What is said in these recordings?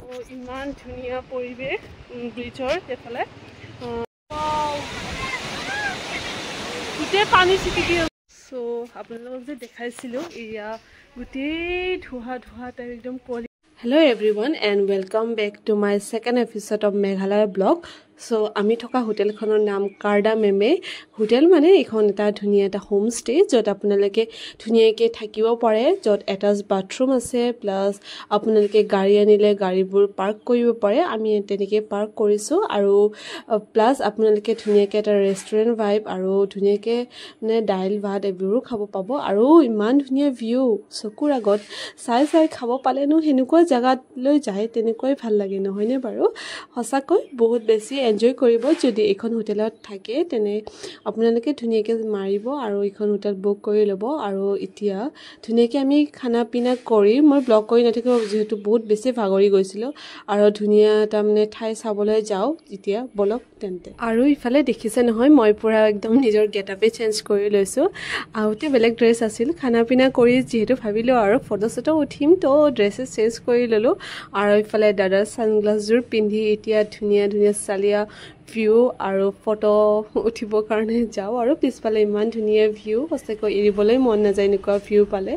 ইমান ধুনীয়া পৰিৱেশ ব্ৰিজৰ এফালে গোটেই পানী ছিটি দিয়ে সো আপোনালোকক যে দেখাইছিলোঁ এয়া গোটেই ধোঁৱা টাইপ একদম কুঁৱলী Hello everyone and welcome back to my second episode of Meghalaya blog. So আমি থকা হোটেলখনৰ নাম কাৰ্ডামেমে হোটেল মানে এখন এটা ধুনীয়া এটা হোম ষ্টে য'ত আপোনালোকে ধুনীয়াকৈ থাকিব পাৰে য'ত এটাচ বাথৰুম আছে প্লাছ আপোনালোকে গাড়ী আনিলে গাড়ীবোৰ পাৰ্ক কৰিব পাৰে আমি তেনেকৈ পাৰ্ক কৰিছোঁ আৰু প্লাছ আপোনালোকে ধুনীয়াকৈ এটা ৰেষ্টুৰেণ্ট ভাইব আৰু ধুনীয়াকৈ মানে দাইল ভাত এইবোৰো খাব পাব আৰু ইমান ধুনীয়া ভিউ চকুৰ আগত চাই খাব পালেনো সেনেকুৱা জায়গালৈ যায় তেনেকৈ ভাল লাগে নহয়নে বাৰু সঁচাকৈ বহুত বেছি এনজয় কৰিব যদি এখন হোটেলত থাকে তেনে আপোনালোকে ধুনীয়াকৈ মাৰিব আৰু এখন হোটেল বুক কৰি ল'ব আৰু এতিয়া ধুনীয়াকৈ আমি খানা পিনা কৰি মই ব্লগ কৰি নাথাকিব যিহেতু বহুত বেছি ভাগৰি গৈছিলোঁ আৰু ধুনীয়া এটা মানে ঠাই চাবলৈ যাওঁ এতিয়া বলক তেন্তে আৰু ইফালে দেখিছে নহয় মই পুৰা একদম নিজৰ গেটআপে চেঞ্জ কৰি লৈছোঁ আহোঁতে বেলেগ ড্ৰেছ আছিল খানা পিনা কৰি যিহেতু ভাবিলোঁ আৰু ফটো চটো উঠিম তো ড্ৰেছেছ চেঞ্জ কৰি ল'লোঁ আৰু ইফালে দাদাৰ ছানগ্লাছযোৰ পিন্ধি এতিয়া ধুনীয়া চালিয়া ভিউ আৰু ফটো উঠিবৰ কাৰণে যাওঁ আৰু পিছফালে ইমান ধুনীয়া ভিউ সঁচাকৈ এৰিবলৈ মন নাযায় এনেকুৱা ভিউ পালে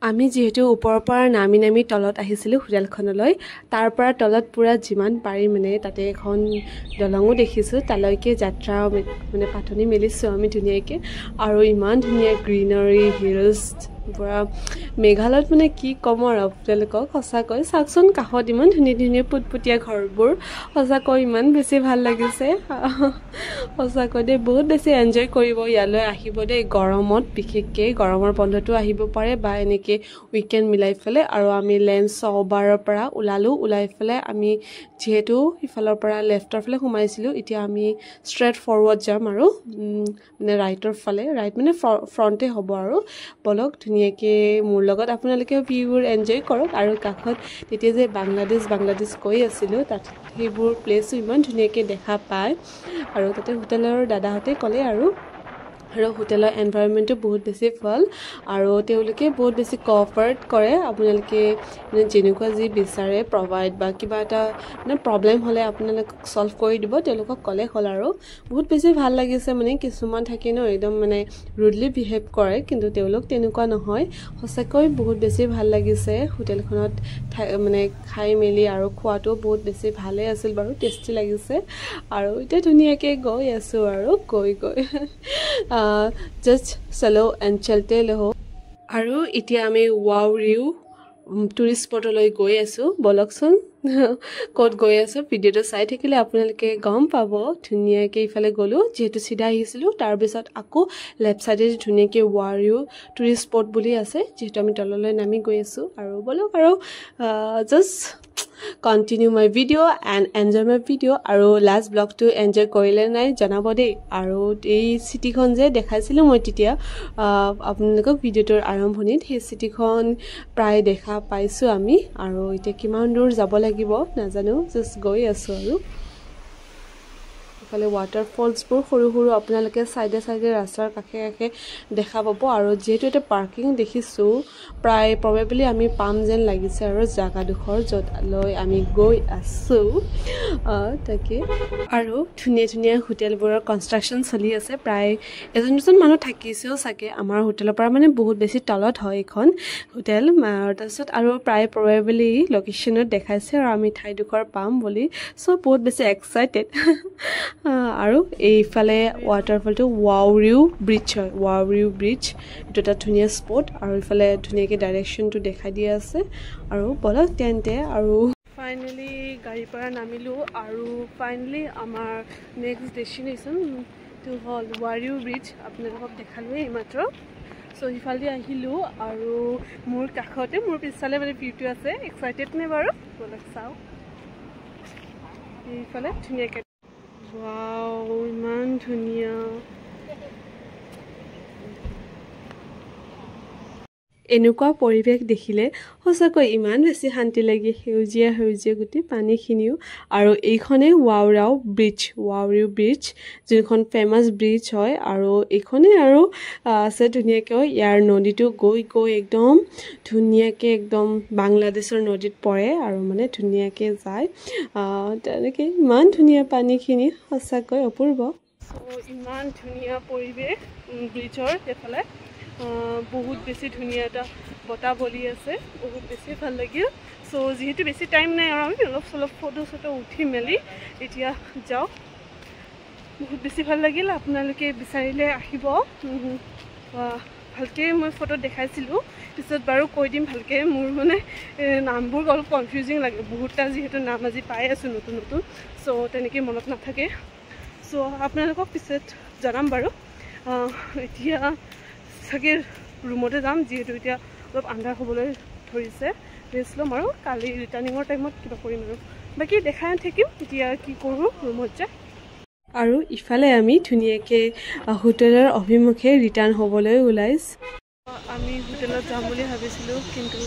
আমি যেহেতু ওপৰৰ পৰা নামি তলত আহিছিলোঁ হোটেলখনলৈ তাৰ পৰা তলত পুৰা যিমান পাৰি মানে তাতে এখন দলঙো দেখিছোঁ তালৈকে যাত্ৰা মানে পাতনি মেলিছোঁ আমি ধুনীয়াকৈ আৰু ইমান ধুনীয়া গ্ৰীনাৰী হিলছ পুৰা মেঘালয়ত মানে কি ক'ম আৰু আপোনালোকক সঁচাকৈ চাওকচোন কাষত ইমান ধুনীয়া পুটপুটীয়া ঘৰবোৰ সঁচাকৈ ইমান বেছি ভাল লাগিছে সঁচাকৈ দেই বহুত বেছি এনজয় কৰিব ইয়ালৈ আহিব দেই গৰমত বিশেষকৈ গৰমৰ বন্ধটো আহিব পাৰে বা এনেকৈ উইকেণ্ড মিলাই পেলাই আৰু আমি লেন্স চৌবাৰৰ পৰা ওলাই পেলাই আমি যিহেতু সিফালৰ পৰা লেফ্টৰ ফালে সোমাইছিলোঁ এতিয়া আমি ষ্ট্ৰেইট ফৰৱাৰ্ড যাম আৰু মানে ৰাইটৰ ফালে ৰাইট মানে ফ্ৰণ্টে হ'ব আৰু বলক ধুনীয়াকৈ মোৰ লগত আপোনালোকে ভিউবোৰ এনজয় কৰক আৰু কাষত তেতিয়া যে বাংলাদেশ কৈ আছিলোঁ তাত সেইবোৰ প্লেচো ইমান ধুনীয়াকৈ দেখা পায় আৰু তাতে হোটেলৰ দাদাহঁতে ক'লে আৰু হোটেলৰ এনভাইৰনমেণ্টটো বহুত বেছি ভাল আৰু তেওঁলোকে বহুত বেছি কোঅপাৰেট কৰে আপোনালোকে মানে যেনেকুৱা যি বিচাৰে প্ৰভাইড বা কিবা এটা মানে প্ৰব্লেম হ'লে আপোনালোকক ছল্ভ কৰি দিব তেওঁলোকক ক'লে হ'ল আৰু বহুত বেছি ভাল লাগিছে মানে কিছুমান থাকে ন একদম মানে ৰুডলি বিহেভ কৰে কিন্তু তেওঁলোক তেনেকুৱা নহয় সঁচাকৈ বহুত বেছি ভাল লাগিছে হোটেলখনত মানে খাই মেলি আৰু খোৱাটো বহুত বেছি ভালেই আছিল বাৰু টেষ্টি লাগিছে আৰু এতিয়া ধুনীয়াকৈ গৈ আছোঁ আৰু গৈ জাষ্ট চলো এণ্ড চলতে ৰহো আৰু এতিয়া আমি ৱাও টুৰিষ্ট স্পটলৈ গৈ আছোঁ বলকচোন ক'ত গৈ আছোঁ ভিডিঅ'টো চাই থাকিলে আপোনালোকে গম পাব ধুনীয়াকৈ ইফালে গ'লোঁ যিহেতু চিধা আহিছিলোঁ তাৰপিছত আকৌ লেফ্ট ছাইডে ধুনীয়াকৈ ৱাও টুৰিষ্ট স্পট বুলি আছে যিহেতু আমি তললৈ নামি গৈ আছোঁ আৰু বলক আৰু just continue my video' and enjoy my video' আৰু লাষ্ট ব্লগটো এনজয় কৰিলে নাই জনাব দেই আৰু এই চিটিখন যে দেখাইছিলোঁ মই তেতিয়া আপোনালোকক ভিডিঅ'টোৰ আৰম্ভণিত সেই চিটিখন প্ৰায় দেখা পাইছোঁ আমি আৰু এতিয়া কিমান দূৰ যাব লাগিব নাজানো জাষ্ট গৈ আছোঁ আৰু ইফালে ৱাটাৰফলছবোৰ সৰু আপোনালোকে চাইডে ৰাস্তাৰ কাষে দেখা পাব আৰু যিহেতু এটা পাৰ্কিং দেখিছোঁ প্ৰায় প্ৰবেবলি আমি পাম যেন লাগিছে আৰু জাগাডোখৰ য'তলৈ আমি গৈ আছোঁ তাকে আৰু ধুনীয়া হোটেলবোৰৰ কনষ্ট্ৰাকশ্যন চলি আছে প্ৰায় এজন মানুহ থাকিছেও চাগে আমাৰ হোটেলৰ পৰা মানে বহুত বেছি তলত হয় এইখন হোটেল তাৰপিছত আৰু প্ৰায় প্ৰবেবলি লোকেশ্যনত দেখাইছে আৰু আমি ঠাইডোখৰ পাম বুলি চ' বহুত বেছি এক্সাইটেড আৰু এইফালে ৱাটাৰফলটো ৱাও ব্ৰিজ হয় ৱাও ব্ৰিজ এইটো এটা ধুনীয়া স্পট আৰু ইফালে ধুনীয়াকৈ ডাইৰেকশ্যনটো দেখাই দিয়া আছে আৰু বলক তেন্তে আৰু ফাইনেলি গাড়ীৰ পৰা নামিলোঁ আৰু ফাইনেলি আমাৰ নেক্সট ডেষ্টিনেশ্যনটো হ'ল ৱাও ব্ৰিজ আপোনালোকক দেখালোৱে এইমাত্ৰ চ' সিফালে আহিলোঁ আৰু মোৰ কাষতে মোৰ পিছফালে মানে ভিউটো আছে এক্সাইটেড নে বাৰু বলক চাওঁ এইফালে ধুনীয়াকৈ ৱাও ইমান ধুনীয়া এনেকুৱা পৰিৱেশ দেখিলে সঁচাকৈ ইমান বেছি শান্তি লাগে সেউজীয়া সেউজীয়া গোটেই পানীখিনিও আৰু এইখনেই ৱাওৰাও ব্ৰিজ যোনখন ফেমাছ ব্ৰিজ হয় আৰু এইখনেই আৰু আছে ধুনীয়াকৈ ইয়াৰ নদীটো গৈ গৈ একদম ধুনীয়াকৈ একদম বাংলাদেশৰ নদীত পৰে আৰু মানে ধুনীয়াকৈ যায় তেনেকৈ ইমান ধুনীয়া পানীখিনি সঁচাকৈ অপূৰ্ব ইমান ধুনীয়া পৰিৱেশ ব্ৰিজৰ সেইফালে বহুত বেছি ধুনীয়া এটা বতাহ বলি আছে বহুত বেছি ভাল লাগিল সো যেহেতু বেছি টাইম নাই আৰু আমি অলপ চলপ ফটো উঠি মেলি এতিয়া যাওঁ বহুত বেছি ভাল লাগিল আপোনালোকে বিচাৰিলে আহিব ভালকৈ মই ফটোত দেখাইছিলোঁ পিছত বাৰু কৈ দিম ভালকৈ মোৰ মানে নামবোৰ অলপ কনফিউজিং লাগে বহুতটা যিহেতু নাম আজি পাই আছোঁ নতুন নতুন সো তেনেকৈ মনত নাথাকে সো আপোনালোকক পিছত জনাম বাৰু এতিয়া চাগে ৰুমতে যাম যিহেতু এতিয়া অলপ আন্ধাৰ হ'বলৈ ধৰিছে ৰেষ্ট ল'ম আৰু কালি ৰিটাৰ্ণিঙৰ টাইমত কিবা কৰিম আৰু বাকী দেখাই থাকিম এতিয়া কি কৰোঁ ৰুমত যায় আৰু ইফালে আমি ধুনীয়াকৈ হোটেলৰ অভিমুখে ৰিটাৰ্ণ হ'বলৈ ওলাইছোঁ আমি হোটেলত যাম বুলি ভাবিছিলোঁ কিন্তু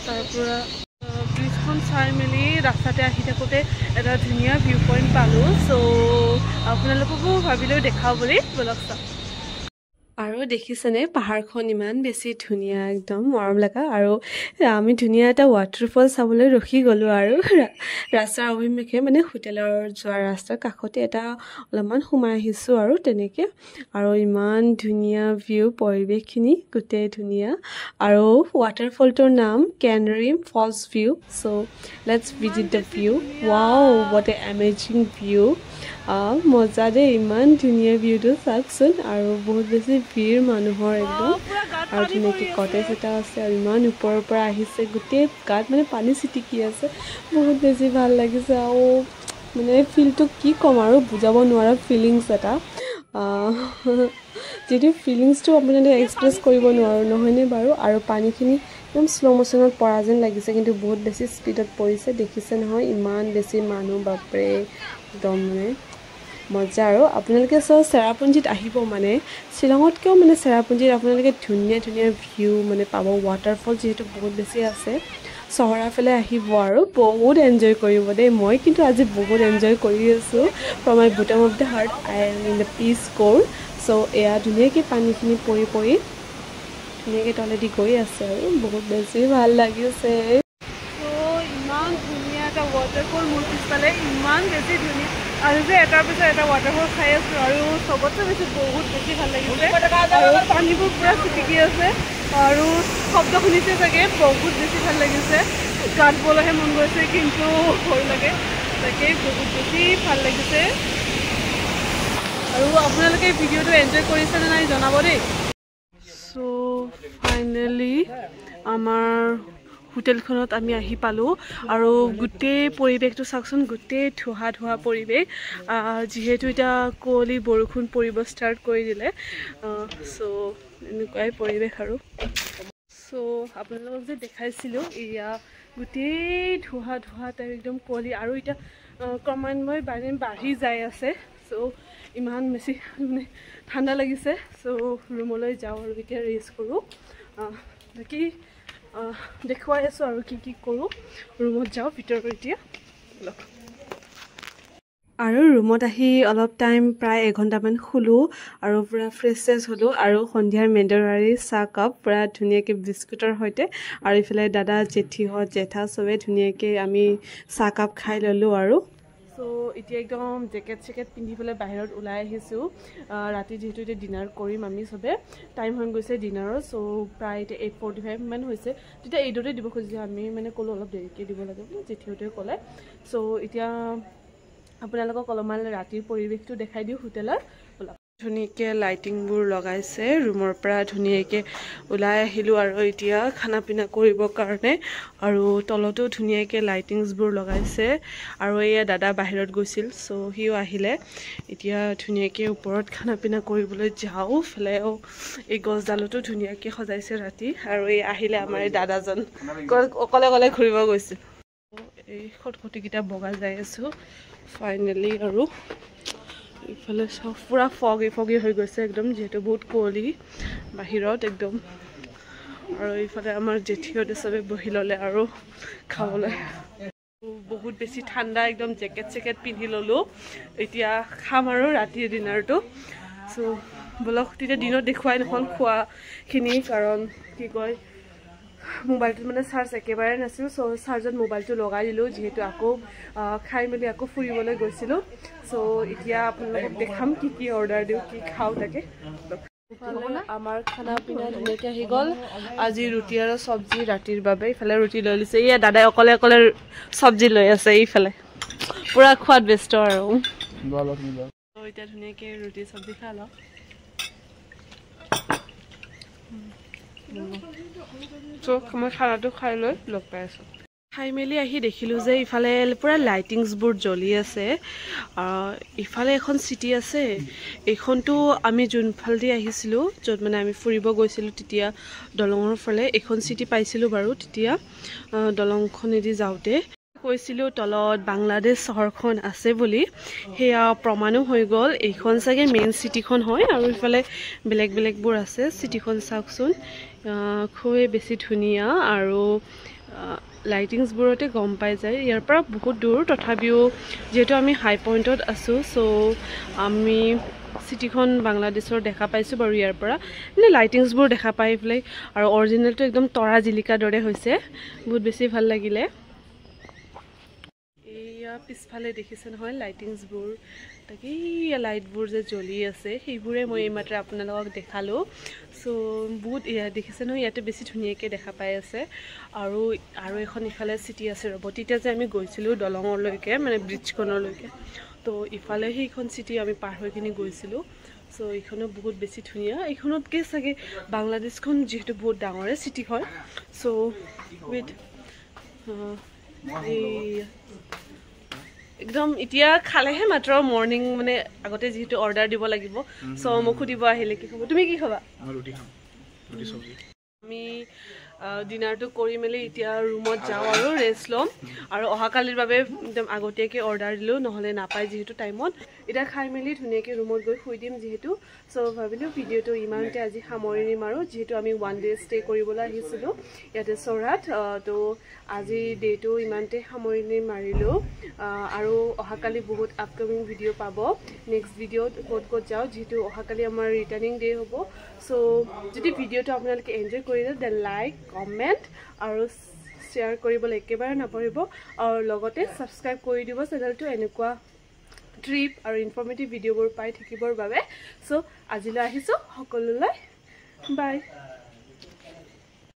তাৰ পৰা ব্ৰিজখন চাই মেলি ৰাস্তাতে আহি থাকোঁতে এটা ধুনীয়া ভিউ পইণ্ট পালোঁ চ' আপোনালোককো ভাবিলেও দেখাওঁ বুলি বলক চাওঁ আৰু দেখিছেনে পাহাৰখন ইমান বেছি ধুনীয়া একদম মৰম লগা আৰু আমি ধুনীয়া এটা ৱাটাৰফল চাবলৈ ৰখি গ'লোঁ আৰু ৰাস্তাৰ অভিমুখে মানে হোটেলৰ যোৱা ৰাস্তাৰ কাষতে এটা অলপমান সোমাই আহিছোঁ আৰু তেনেকৈ আৰু ইমান ধুনীয়া ভিউ পৰিৱেশখিনি গোটেই ধুনীয়া আৰু ৱাটাৰফলটোৰ নাম Kynrem falls view so' let's visit the view wow what a amazing view মজা দেই ইমান ধুনীয়া ভিউটো চাওকচোন আৰু বহুত বেছি ভিৰ মানুহৰ একদম আৰু ধুনীয়াকৈ কটেজ এটা আছে আৰু ইমান ওপৰৰ পৰা আহিছে গোটেই গাত মানে পানী ছিটিকি আছে বহুত বেছি ভাল লাগিছে আৰু মানে ফিলটো কি ক'ম আৰু বুজাব নোৱাৰা ফিলিংছ এটা যিটো ফিলিংছটো আপোনালোকে এক্সপ্ৰেছ কৰিব নোৱাৰোঁ নহয়নে বাৰু আৰু পানীখিনি একদম শ্ল' মোশ্যনত পৰা যেন লাগিছে কিন্তু বহুত বেছি স্পীডত পৰিছে দেখিছে নহয় ইমান বেছি মানুহ বাপৰে একদম মানে মজা আৰু আপোনালোকে চেৰাপুঞ্জীত আহিব মানে শ্বিলঙতকৈও মানে চেৰাপুঞ্জীত আপোনালোকে ধুনীয়া ধুনীয়া ভিউ মানে পাব ৱাটাৰফল যিহেতু বহুত বেছি আছে চহৰৰ ফালে আহিব আৰু বহুত এনজয় কৰিব দেই মই কিন্তু আজি বহুত এনজয় কৰি আছোঁ from my bottom of the heart I am in the pitch ক'ৰ চ' এয়া ধুনীয়াকৈ পানীখিনি পৰি ধুনীয়াকৈ তলেদি গৈ আছে আৰু বহুত বেছি ভাল লাগিছে চ' ইমান ধুনীয়া এটা ৱাটাৰফল মোৰ পিছফালে ইমান বেছি ধুনীয়া আৰু যে এটাৰ পিছত এটা ৱাটাৰফল খাই আছোঁ আৰু চবতকৈ বেছি বহুত বেছি ভাল লাগিছে আৰু পানীবোৰ পূৰা ছিটিকি আছে আৰু শব্দ শুনিছে চাগে বহুত বেছি ভাল লাগিছে গাত বলহে মন গৈছে কিন্তু ভয় লাগে তাকে বহুত বেছি ভাল লাগিছে আৰু আপোনালোকে ভিডিঅ'টো এনজয় কৰিছেনে নাই জনাব দেই চ' ফাইনেলি আমাৰ হোটেলখনত আমি আহি পালোঁ আৰু গোটেই পৰিৱেশটো চাওকচোন গোটেই ধোঁৱা পৰিৱেশ যিহেতু এতিয়া কুঁৱলী বৰষুণ পৰিব ষ্টাৰ্ট কৰি দিলে চ' এনেকুৱাই পৰিৱেশ আৰু চ' আপোনালোকক যে দেখাইছিলোঁ এয়া গোটেই ধোঁৱা টাইপ একদম কুঁৱলী আৰু এতিয়া ক্ৰমান্বয়ে বাঢ়ি যাই আছে চ' ইমান বেছি মানে ঠাণ্ডা লাগিছে চ' ৰুমলৈ যাওঁ আৰু এতিয়া ৰেষ্ট কৰোঁ বাকী দেখুৱাই আছোঁ আৰু কি কৰোঁ ৰুমত যাওঁ ভিতৰত এতিয়া আৰু ৰুমত আহি অলপ টাইম প্ৰায় এঘণ্টামান শুলোঁ আৰু পূৰা ফ্ৰেছ হ'লোঁ আৰু সন্ধিয়াৰ মেণ্ডৰাৰী চাহ কাপ পূৰা ধুনীয়াকৈ বিস্কুটৰ সৈতে আৰু ইফালে দাদা জেঠীহঁত জেঠা চবে ধুনীয়াকৈ আমি চাহকাপ খাই ল'লোঁ আৰু চ' এতিয়া একদম জেকেট পিন্ধি পেলাই বাহিৰত ওলাই আহিছোঁ ৰাতি যিহেতু এতিয়া ডিনাৰ কৰিম আমি চবে টাইম হৈ গৈছে ডিনাৰৰ চ' প্ৰায় এতিয়া 8:45 মান হৈছে তেতিয়া 8:00 দিব খুজিছে আমি মানে ক'লোঁ অলপ দেৰিকৈ দিব লাগে বুলি জেঠীহঁতে ক'লে চ' এতিয়া আপোনালোকক অলপমান ৰাতিৰ পৰিৱেশটো দেখাই দিওঁ হোটেলৰ ধুনীয়াকৈ লাইটিংবোৰ লগাইছে ৰুমৰ পৰা ধুনীয়াকৈ ওলাই আহিলোঁ আৰু এতিয়া খানা পিনা কৰিবৰ কাৰণে আৰু তলতো ধুনীয়াকৈ লাইটিংছবোৰ লগাইছে আৰু এয়া দাদা বাহিৰত গৈছিল চ' সিও আহিলে এতিয়া ধুনীয়াকৈ ওপৰত খানা পিনা কৰিবলৈ যাওঁ ফালেও এই গছডালতো ধুনীয়াকৈ সজাইছে ৰাতি আৰু এই আহিলে আমাৰ এই দাদাজন অকলে ঘূৰিব গৈছিল এই খটখটিকেইটা বগাই যাই আছোঁ ফাইনেলি আৰু ইফালে চব পূৰা ফগি হৈ গৈছে একদম যিহেতু বহুত কুঁৱলী বাহিৰত একদম আৰু এইফালে আমাৰ জেঠিহঁতে চবে বহি ল'লে আৰু খাবলৈ বহুত বেছি ঠাণ্ডা একদম জেকেট চেকেট পিন্ধি ল'লোঁ এতিয়া খাম আৰু ৰাতিৰ ডিনাৰটো চ' বলক তেতিয়া দিনত দেখুৱাই নহ'ল খোৱাখিনি কাৰণ কি কয় মোবাইলটোত মানে চাৰ্জ একেবাৰে নাছিল চ' চাৰ্জত মোবাইলটো লগাই দিলোঁ যিহেতু আকৌ খাই মেলি আকৌ ফুৰিবলৈ গৈছিলোঁ চ' এতিয়া আপোনালোকক দেখাম কি কি অৰ্ডাৰ দিওঁ কি খাওঁ তাকে আমাৰ খানা পিনা ধুনীয়াকৈ আহি গ'ল আজি ৰুটি আৰু চব্জি ৰাতিৰ বাবে ইফালে ৰুটি লৈ লৈছে এয়া দাদাই অকলে অকলে চব্জি লৈ আছে এইফালে পুৰা খোৱাত ব্যস্ত আৰু এতিয়া ধুনীয়াকৈ ৰুটি চব্জি খাই লওঁ চ' মই খানাটো খাই লৈ লগ পাই আছোঁ খাই মেলি আহি দেখিলোঁ যে ইফালে পুৰা লাইটিংছবোৰ জ্বলি আছে ইফালে এখন চিটি আছে এইখনটো আমি যোনফালেদি আহিছিলোঁ য'ত মানে আমি ফুৰিব গৈছিলোঁ তেতিয়া দলঙৰ ফালে এখন চিটি পাইছিলোঁ বাৰু তেতিয়া দলংখনেদি যাওঁতে কৈছিলোঁ তলত বাংলাদেশ চহৰখন আছে বুলি সেয়া প্ৰমাণো হৈ গ'ল এইখন চাগে মেইন চিটিখন হয় আৰু ইফালে বেলেগ বেলেগবোৰ আছে চিটিখন চাওকচোন খুবেই বেছি ধুনীয়া আৰু লাইটিংছবোৰতে গম পাই যায় ইয়াৰ পৰা বহুত দূৰ তথাপিও যিহেতু আমি হাই পইণ্টত আছোঁ চ' আমি চিটিখন বাংলাদেশৰ দেখা পাইছোঁ বাৰু ইয়াৰ পৰা মানে লাইটিংছবোৰ দেখা পাই পেলাই আৰু অৰিজিনেলটো একদম তৰা জিলিকা দৰে হৈছে বহুত বেছি ভাল লাগিলে এয়া পিছফালে দেখিছে নহয় লাইটিংছবোৰ তাকে লাইটবোৰ যে জ্বলি আছে সেইবোৰে মই এইমাত্ৰ আপোনালোকক দেখালোঁ চ' বহুত দেখিছে নহয় ইয়াতে বেছি ধুনীয়াকৈ দেখা পাই আছে আৰু এখন ইফালে চিটি আছে ৰ'ব তেতিয়া যে আমি গৈছিলোঁ দলঙলৈকে মানে ব্ৰিজখনলৈকে তো ইফালে সেইখন চিটি আমি পাৰ হৈ কিনি গৈছিলোঁ চ' এইখনো বহুত বেছি ধুনীয়া এইখনতকৈ চাগে বাংলাদেশখন যিহেতু বহুত ডাঙৰে চিটি হয় চ' উইথ একদম এতিয়া খালেহে মাত্ৰ মৰ্ণিং মানে আগতে যিহেতু অৰ্ডাৰ দিব লাগিব চ' মোক সুধিব আহিলে কি খাব তুমি কি খাবা আমি ডিনাৰটো কৰি মেলি এতিয়া ৰুমত যাওঁ আৰু ৰেষ্ট ল'ম আৰু অহাকালিৰ বাবে একদম আগতীয়াকৈ অৰ্ডাৰ দিলোঁ নহ'লে নাপায় যিহেতু টাইমত এতিয়া খাই মেলি ধুনীয়াকৈ ৰুমত গৈ শুই দিম যিহেতু চ' ভাবিলোঁ ভিডিঅ'টো ইমানতে আজি সামৰি নিম আৰু যিহেতু আমি 1 day ষ্টে কৰিবলৈ আহিছিলোঁ ইয়াতে চৌৰাত তো আজি ডেটো ইমানতে সামৰি নিম মাৰিলোঁ আৰু অহাকালি বহুত আপকামিং ভিডিঅ' পাব নেক্সট ভিডিঅ'ত ক'ত যাওঁ যিহেতু অহাকালি আমাৰ ৰিটাৰ্ণিং ডে হ'ব চ' যদি ভিডিঅ'টো আপোনালোকে এনজয় কৰিলে দেন লাইক কমেণ্ট আৰু শ্বেয়াৰ কৰিবলৈ একেবাৰে নাপাহৰিব আৰু লগতে ছাবস্ক্ৰাইব কৰি দিব চেনেলটো এনেকুৱা ট্ৰিপ আৰু ইনফৰ্মেটিভ ভিডিঅ'বোৰ পাই থাকিবৰ বাবে চ' আজিলৈ আহিছোঁ সকলোলৈ বাই